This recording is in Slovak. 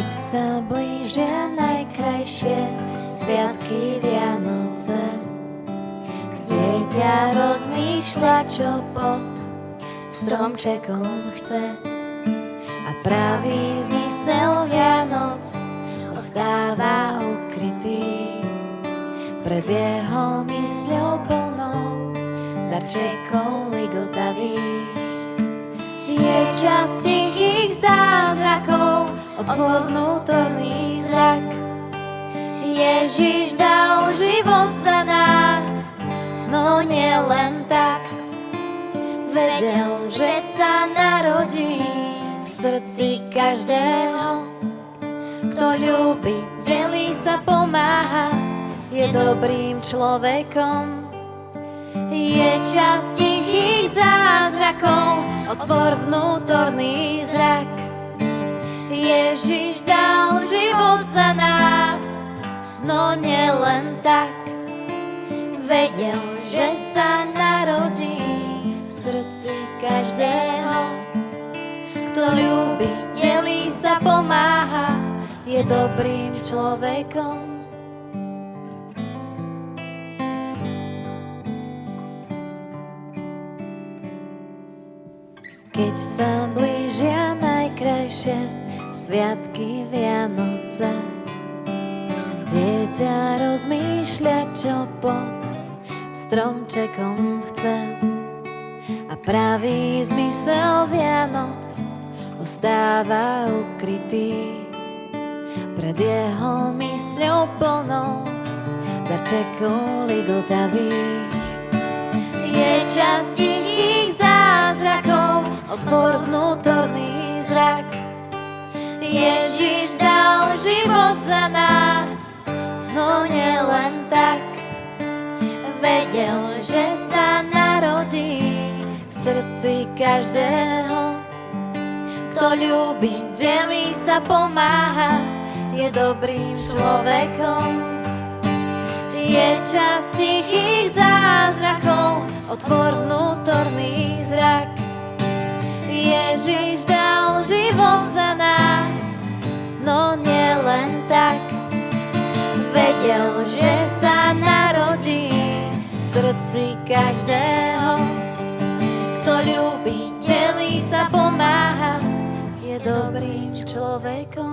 Keď sa blížia najkrajšie sviatky Vianoce, dieťa rozmýšľa, čo pod stromčekom chce. A pravý zmysel Vianoc ostáva ukrytý pred jeho mysľou plnou darčekov ligotavých. Je čas tichých zázrakov, otvor vnútorný zrak. Ježiš dal život za nás, no nie len tak. Vedel, že sa narodí v srdci každého. Kto ľúbi, delí sa, pomáha, je dobrým človekom. Je čas tichých zázrakov, otvor vnútorný zrak. Ježiš dal život za nás, no nie len tak. Vedel, že sa narodí v srdci každého. Kto ľúbi, delí sa, pomáha, je dobrým človekom. Keď sa blížia najkrajšie sviatky Vianoce, dieťa rozmýšľa, čo pod stromčekom chce. A pravý zmysel Vianoc ostáva ukrytý pred jeho mysľou plnou darčekov ligotavých. Je čas tichých zázrakov, otvor vnútorný zrak. Ježiš dal život za nás, no nie len tak. Vedel, že sa narodí v srdci každého. Kto ľúbi, delí sa, pomáha, je dobrým človekom. Je čas tichých zázrakov, otvor vnútorný zrak. Ježiš dal život za nás, no nie len tak. Vedel, že sa narodí v srdci každého. Kto ľúbi, delí sa, pomáha, je dobrým človekom.